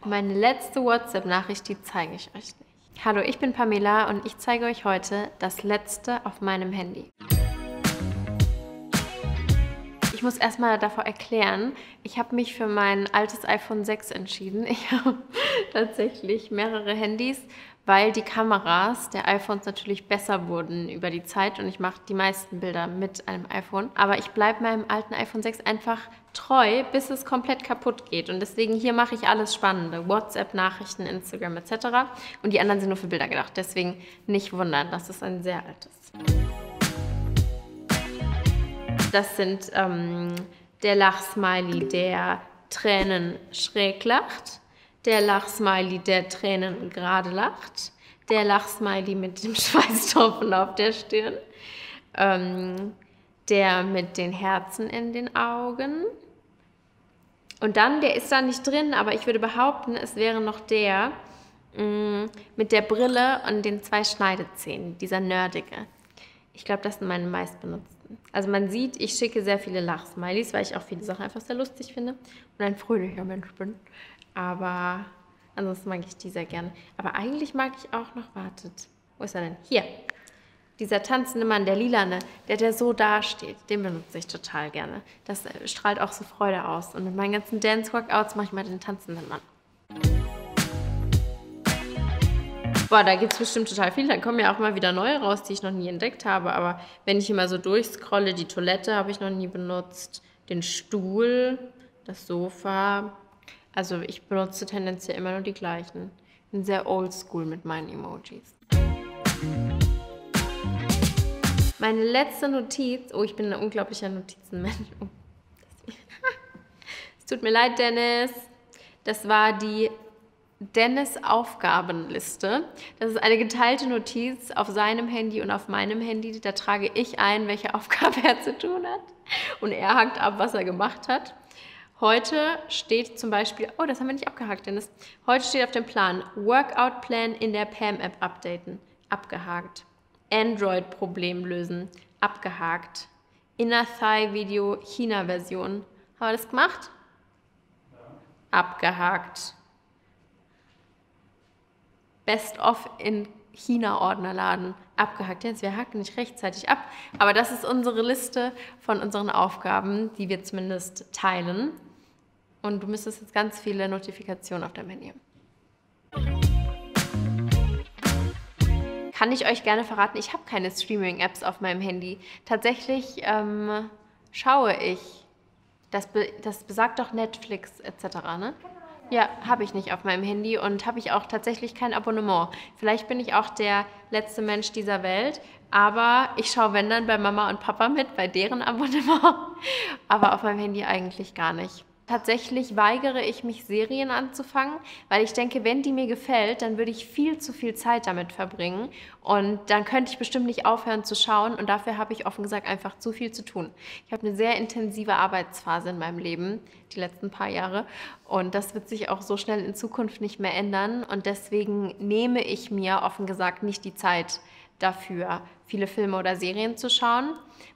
Meine letzte WhatsApp-Nachricht, die zeige ich euch nicht. Hallo, ich bin Pamela und ich zeige euch heute das letzte auf meinem Handy. Ich muss erstmal davor erklären, ich habe mich für mein altes iPhone 6 entschieden. Ich habe tatsächlich mehrere Handys, weil die Kameras der iPhones natürlich besser wurden über die Zeit und ich mache die meisten Bilder mit einem iPhone. Aber ich bleibe meinem alten iPhone 6 einfach treu, bis es komplett kaputt geht. Und deswegen hier mache ich alles Spannende. WhatsApp, Nachrichten, Instagram etc. Und die anderen sind nur für Bilder gedacht. Deswegen nicht wundern, das ist ein sehr altes. Das sind der Lachsmiley, der Tränen schräg lacht, der Lachsmiley, der Tränen gerade lacht, der Lachsmiley mit dem Schweißtropfen auf der Stirn, der mit den Herzen in den Augen. Und dann, der ist da nicht drin, aber ich würde behaupten, es wäre noch der mit der Brille und den 2 Schneidezähnen, dieser nerdige. Ich glaube, das sind meine meistbenutzten. Also man sieht, ich schicke sehr viele Lachsmilies, weil ich auch viele Sachen einfach sehr lustig finde und ein fröhlicher Mensch bin. Aber ansonsten mag ich die sehr gerne. Aber eigentlich mag ich auch noch, wartet, wo ist er denn? Hier, dieser tanzende Mann, der lilane, der so dasteht, den benutze ich total gerne. Das strahlt auch so Freude aus. Und mit meinen ganzen Dance-Workouts mache ich mal den tanzenden Mann. Boah, da gibt es bestimmt total viel. Da kommen ja auch mal wieder neue raus, die ich noch nie entdeckt habe. Aber wenn ich immer so durchscrolle, die Toilette habe ich noch nie benutzt, den Stuhl, das Sofa. Also ich benutze tendenziell immer nur die gleichen. Bin sehr oldschool mit meinen Emojis. Meine letzte Notiz, oh, ich bin ein unglaublicher Notizenmensch. Oh, es tut mir leid, Dennis. Das war die Dennis-Aufgabenliste. Das ist eine geteilte Notiz auf seinem Handy und auf meinem Handy. Da trage ich ein, welche Aufgabe er zu tun hat. Und er hakt ab, was er gemacht hat. Heute steht zum Beispiel, oh, das haben wir nicht abgehakt, Dennis. Heute steht auf dem Plan, Workout-Plan in der PAM-App updaten. Abgehakt. Android-Problem lösen. Abgehakt. Inner Thigh-Video China-Version. Haben wir das gemacht? Ja. Abgehakt. Best-of in China-Ordner laden. Abgehakt. Jetzt, wir haken nicht rechtzeitig ab. Aber das ist unsere Liste von unseren Aufgaben, die wir zumindest teilen. Und du müsstest jetzt ganz viele Notifikationen auf deinem Handy haben. Kann ich euch gerne verraten, ich habe keine Streaming-Apps auf meinem Handy. Tatsächlich schaue ich, das besagt doch Netflix etc., ne? Ja, habe ich nicht auf meinem Handy und habe ich auch tatsächlich kein Abonnement. Vielleicht bin ich auch der letzte Mensch dieser Welt, aber ich schaue, wenn dann, bei Mama und Papa mit, bei deren Abonnement, aber auf meinem Handy eigentlich gar nicht. Tatsächlich weigere ich mich, Serien anzufangen, weil ich denke, wenn die mir gefällt, dann würde ich viel zu viel Zeit damit verbringen und dann könnte ich bestimmt nicht aufhören zu schauen und dafür habe ich offen gesagt einfach zu viel zu tun. Ich habe eine sehr intensive Arbeitsphase in meinem Leben, die letzten paar Jahre, und das wird sich auch so schnell in Zukunft nicht mehr ändern und deswegen nehme ich mir offen gesagt nicht die Zeit dafür, viele Filme oder Serien zu schauen.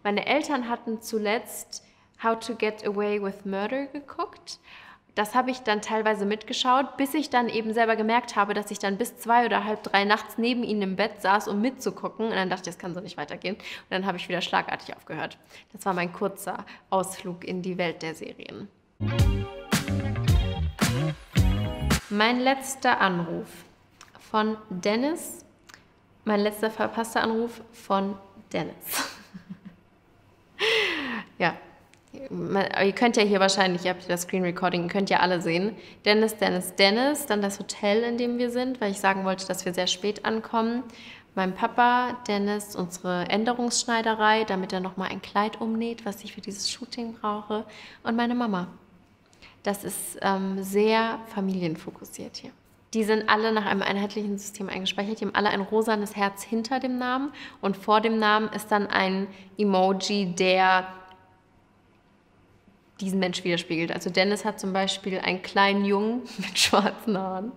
Meine Eltern hatten zuletzt How to Get Away with Murder geguckt. Das habe ich dann teilweise mitgeschaut, bis ich dann eben selber gemerkt habe, dass ich dann bis 2 oder halb 3 nachts neben ihnen im Bett saß, um mitzugucken. Und dann dachte ich, das kann so nicht weitergehen. Und dann habe ich wieder schlagartig aufgehört. Das war mein kurzer Ausflug in die Welt der Serien. Mein letzter Anruf von Dennis. Mein letzter verpasster Anruf von Dennis. Ja. Ihr könnt ja hier wahrscheinlich, ihr habt ja das Screen Recording, ihr könnt ja alle sehen. Dennis, Dennis, Dennis, dann das Hotel, in dem wir sind, weil ich sagen wollte, dass wir sehr spät ankommen. Mein Papa, Dennis, unsere Änderungsschneiderei, damit er nochmal ein Kleid umnäht, was ich für dieses Shooting brauche. Und meine Mama. Das ist sehr familienfokussiert hier. Die sind alle nach einem einheitlichen System eingespeichert. Die haben alle ein rosanes Herz hinter dem Namen und vor dem Namen ist dann ein Emoji, der diesen Mensch widerspiegelt. Also Dennis hat zum Beispiel einen kleinen Jungen mit schwarzen Haaren.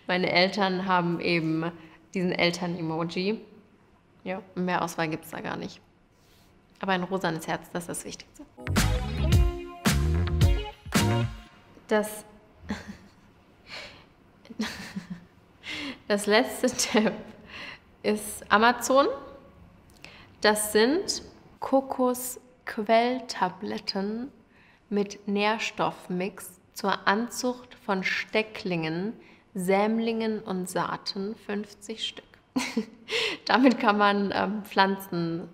Meine Eltern haben eben diesen Eltern-Emoji. Ja, mehr Auswahl gibt es da gar nicht. Aber ein rosanes Herz, das ist das Wichtigste. Das letzte Tipp ist Amazon. Das sind Kokosquelltabletten mit Nährstoffmix zur Anzucht von Stecklingen, Sämlingen und Saaten, 50 Stück. Damit kann man Pflanzen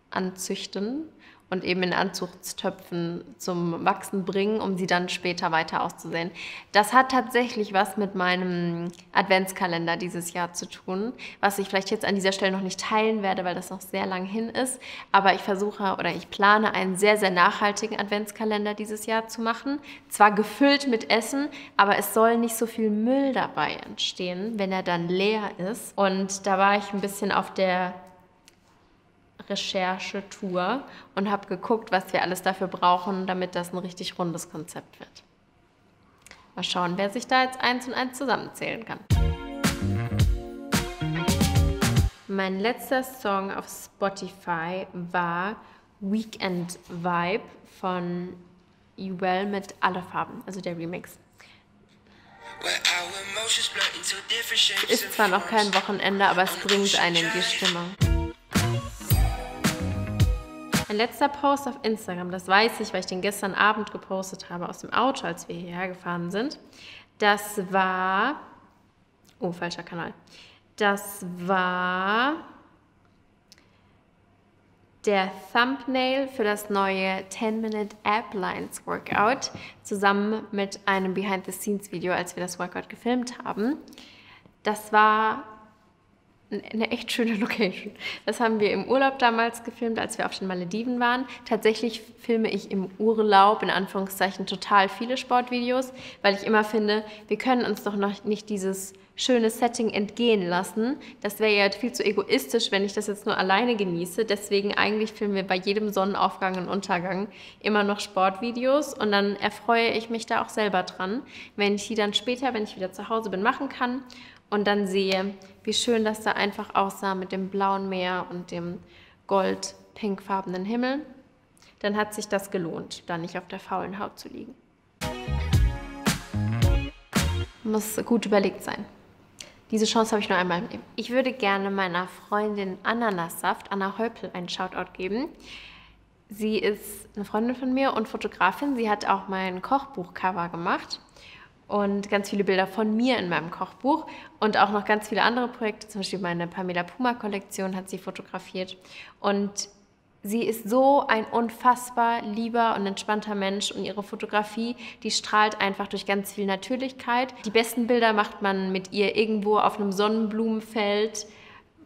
anzüchten und eben in Anzuchtstöpfen zum Wachsen bringen, um sie dann später weiter auszusehen. Das hat tatsächlich was mit meinem Adventskalender dieses Jahr zu tun, was ich vielleicht jetzt an dieser Stelle noch nicht teilen werde, weil das noch sehr lang hin ist. Aber ich plane einen sehr, sehr nachhaltigen Adventskalender dieses Jahr zu machen. Zwar gefüllt mit Essen, aber es soll nicht so viel Müll dabei entstehen, wenn er dann leer ist. Und da war ich ein bisschen auf der Recherchetour und habe geguckt, was wir alles dafür brauchen, damit das ein richtig rundes Konzept wird. Mal schauen, wer sich da jetzt eins und eins zusammenzählen kann. Mein letzter Song auf Spotify war Weekend Vibe von Jewel mit Alle Farben, also der Remix. Es ist zwar noch kein Wochenende, aber es bringt einen in die Stimmung. Mein letzter Post auf Instagram, das weiß ich, weil ich den gestern Abend gepostet habe aus dem Auto, als wir hierher gefahren sind. Das war... Oh, falscher Kanal. Das war der Thumbnail für das neue 10-Minute Ab Lines Workout zusammen mit einem Behind-the-Scenes-Video, als wir das Workout gefilmt haben. Das war eine echt schöne Location. Das haben wir im Urlaub damals gefilmt, als wir auf den Malediven waren. Tatsächlich filme ich im Urlaub, in Anführungszeichen, total viele Sportvideos, weil ich immer finde, wir können uns doch noch nicht dieses schöne Setting entgehen lassen. Das wäre ja viel zu egoistisch, wenn ich das jetzt nur alleine genieße. Deswegen eigentlich filmen wir bei jedem Sonnenaufgang und Untergang immer noch Sportvideos und dann erfreue ich mich da auch selber dran, wenn ich die dann später, wenn ich wieder zu Hause bin, machen kann und dann sehe, wie schön das da einfach aussah mit dem blauen Meer und dem gold-pinkfarbenen Himmel. Dann hat sich das gelohnt, da nicht auf der faulen Haut zu liegen. Muss gut überlegt sein. Diese Chance habe ich nur einmal im Leben. Ich würde gerne meiner Freundin Ananassaft, Anna Häupl, einen Shoutout geben. Sie ist eine Freundin von mir und Fotografin. Sie hat auch mein Kochbuchcover gemacht und ganz viele Bilder von mir in meinem Kochbuch und auch noch ganz viele andere Projekte, zum Beispiel meine Pamela Puma Kollektion hat sie fotografiert. Und sie ist so ein unfassbar lieber und entspannter Mensch und ihre Fotografie, die strahlt einfach durch ganz viel Natürlichkeit. Die besten Bilder macht man mit ihr irgendwo auf einem Sonnenblumenfeld.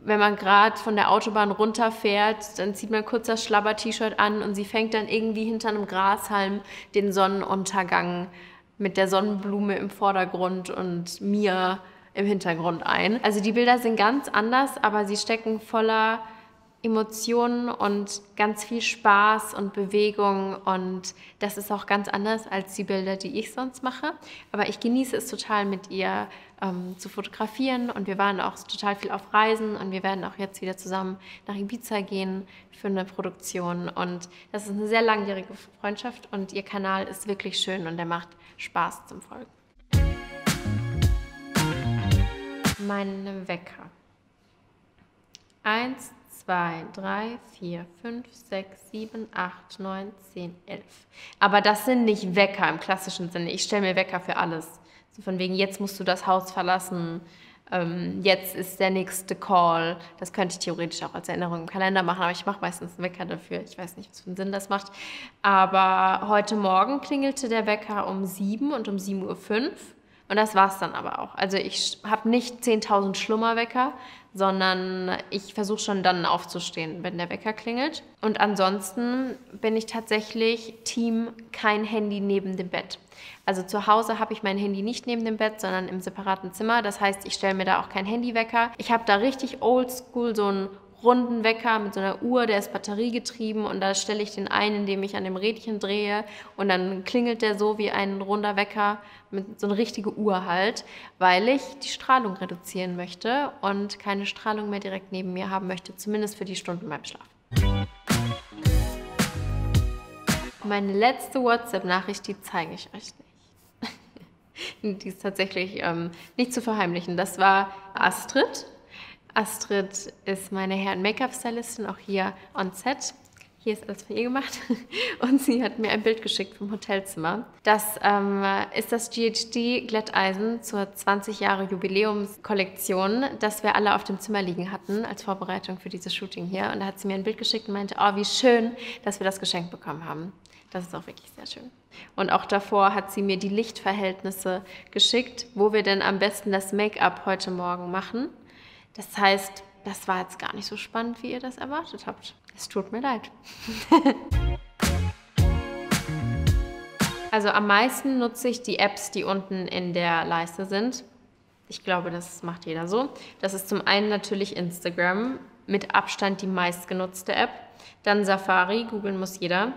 Wenn man gerade von der Autobahn runterfährt, dann zieht man kurz das Schlabber-T-Shirt an und sie fängt dann irgendwie hinter einem Grashalm den Sonnenuntergang mit der Sonnenblume im Vordergrund und mir im Hintergrund ein. Also die Bilder sind ganz anders, aber sie stecken voller Emotionen und ganz viel Spaß und Bewegung und das ist auch ganz anders als die Bilder, die ich sonst mache. Aber ich genieße es total mit ihr zu fotografieren und wir waren auch total viel auf Reisen und wir werden auch jetzt wieder zusammen nach Ibiza gehen für eine Produktion und das ist eine sehr langjährige Freundschaft und ihr Kanal ist wirklich schön und der macht Spaß zum Folgen. Meine Wecker. 1, 2, 3, 4, 5, 6, 7, 8, 9, 10, 11. Aber das sind nicht Wecker im klassischen Sinne. Ich stelle mir Wecker für alles. So von wegen, jetzt musst du das Haus verlassen, jetzt ist der nächste Call. Das könnte ich theoretisch auch als Erinnerung im Kalender machen, aber ich mache meistens einen Wecker dafür. Ich weiß nicht, was für einen Sinn das macht. Aber heute Morgen klingelte der Wecker um 7 und um 7:05 Uhr. Und das war es dann aber auch. Also ich habe nicht 10.000 Schlummerwecker, sondern ich versuche schon dann aufzustehen, wenn der Wecker klingelt. Und ansonsten bin ich tatsächlich Team kein Handy neben dem Bett. Also zu Hause habe ich mein Handy nicht neben dem Bett, sondern im separaten Zimmer. Das heißt, ich stelle mir da auch keinen Handywecker. Ich habe da richtig oldschool so einen runden Wecker mit so einer Uhr, der ist batteriegetrieben und da stelle ich den ein, indem ich an dem Rädchen drehe und dann klingelt der so wie ein runder Wecker mit so einer richtigen Uhr halt, weil ich die Strahlung reduzieren möchte und keine Strahlung mehr direkt neben mir haben möchte, zumindest für die Stunden beim Schlaf. Meine letzte WhatsApp-Nachricht, die zeige ich euch nicht. Die ist tatsächlich nicht zu verheimlichen. Das war Astrid. Astrid ist meine Hair- und Make-up-Stylistin, auch hier on set. Hier ist alles von ihr gemacht. Und sie hat mir ein Bild geschickt vom Hotelzimmer. Das ist das GHD Glätteisen zur 20 Jahre Jubiläumskollektion, das wir alle auf dem Zimmer liegen hatten, als Vorbereitung für dieses Shooting hier. Und da hat sie mir ein Bild geschickt und meinte, oh, wie schön, dass wir das geschenkt bekommen haben. Das ist auch wirklich sehr schön. Und auch davor hat sie mir die Lichtverhältnisse geschickt, wo wir denn am besten das Make-up heute Morgen machen. Das heißt, das war jetzt gar nicht so spannend, wie ihr das erwartet habt. Es tut mir leid. Also am meisten nutze ich die Apps, die unten in der Leiste sind. Ich glaube, das macht jeder so. Das ist zum einen natürlich Instagram, mit Abstand die meistgenutzte App. Dann Safari, googeln muss jeder.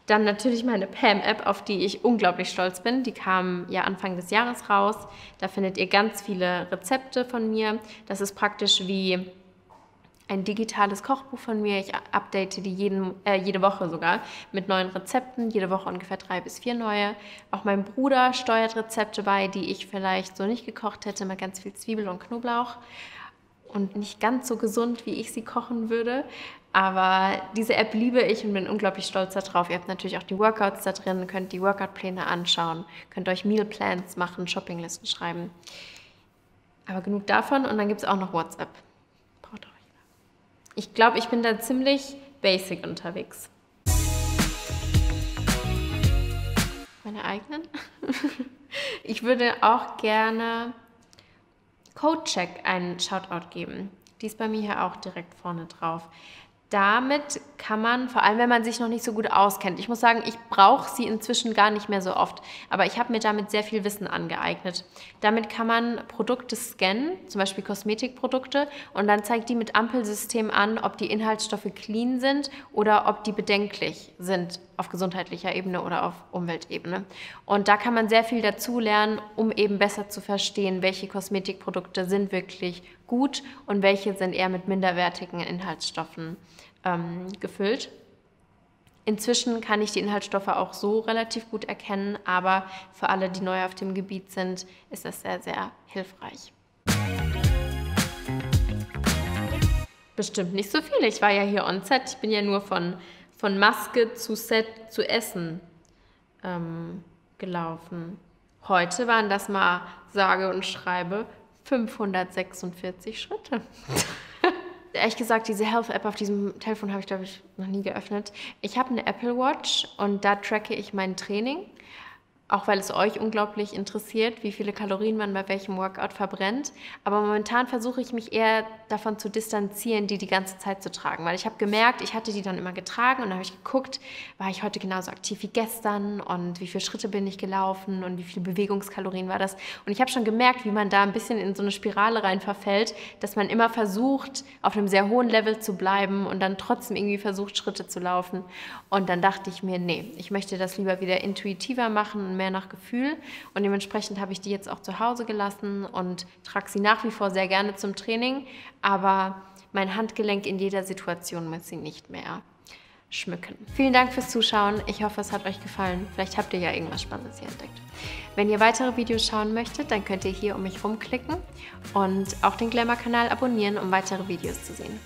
Dann natürlich meine Pam-App, auf die ich unglaublich stolz bin. Die kam ja Anfang des Jahres raus. Da findet ihr ganz viele Rezepte von mir. Das ist praktisch wie ein digitales Kochbuch von mir. Ich update die jede Woche sogar mit neuen Rezepten. Jede Woche ungefähr 3 bis 4 neue. Auch mein Bruder steuert Rezepte bei, die ich vielleicht so nicht gekocht hätte, mit ganz viel Zwiebel und Knoblauch. Und nicht ganz so gesund, wie ich sie kochen würde. Aber diese App liebe ich und bin unglaublich stolz darauf. Ihr habt natürlich auch die Workouts da drin, könnt die Workout-Pläne anschauen, könnt euch Mealplans machen, Shoppinglisten schreiben. Aber genug davon und dann gibt es auch noch WhatsApp. Braucht auch jeder. Ich glaube, ich bin da ziemlich basic unterwegs. Meine eigenen? Ich würde auch gerne Codecheck einen Shoutout geben. Die ist bei mir hier auch direkt vorne drauf. Damit kann man, vor allem wenn man sich noch nicht so gut auskennt, ich muss sagen, ich brauche sie inzwischen gar nicht mehr so oft, aber ich habe mir damit sehr viel Wissen angeeignet. Damit kann man Produkte scannen, zum Beispiel Kosmetikprodukte, und dann zeigt die mit Ampelsystem an, ob die Inhaltsstoffe clean sind oder ob die bedenklich sind auf gesundheitlicher Ebene oder auf Umweltebene. Und da kann man sehr viel dazu lernen, um eben besser zu verstehen, welche Kosmetikprodukte sind wirklich gut und welche sind eher mit minderwertigen Inhaltsstoffen gefüllt. Inzwischen kann ich die Inhaltsstoffe auch so relativ gut erkennen, aber für alle, die neu auf dem Gebiet sind, ist das sehr, sehr hilfreich. Bestimmt nicht so viel. Ich war ja hier on set. Ich bin ja nur von Maske zu Set zu Essen gelaufen. Heute waren das mal, sage und schreibe, 546 Schritte. Ehrlich gesagt, diese Health-App auf diesem Telefon habe ich, glaube ich, noch nie geöffnet. Ich habe eine Apple Watch und da tracke ich mein Training. Auch weil es euch unglaublich interessiert, wie viele Kalorien man bei welchem Workout verbrennt. Aber momentan versuche ich mich eher davon zu distanzieren, die ganze Zeit zu tragen. Weil ich habe gemerkt, ich hatte die dann immer getragen und dann habe ich geguckt, war ich heute genauso aktiv wie gestern und wie viele Schritte bin ich gelaufen und wie viele Bewegungskalorien war das. Und ich habe schon gemerkt, wie man da ein bisschen in so eine Spirale rein verfällt, dass man immer versucht, auf einem sehr hohen Level zu bleiben und dann trotzdem irgendwie versucht, Schritte zu laufen. Und dann dachte ich mir, nee, ich möchte das lieber wieder intuitiver machen, mehr nach Gefühl, und dementsprechend habe ich die jetzt auch zu Hause gelassen und trage sie nach wie vor sehr gerne zum Training, aber mein Handgelenk in jeder Situation muss sie nicht mehr schmücken. Vielen Dank fürs Zuschauen. Ich hoffe, es hat euch gefallen. Vielleicht habt ihr ja irgendwas Spannendes hier entdeckt. Wenn ihr weitere Videos schauen möchtet, dann könnt ihr hier um mich rumklicken und auch den Glamour-Kanal abonnieren, um weitere Videos zu sehen.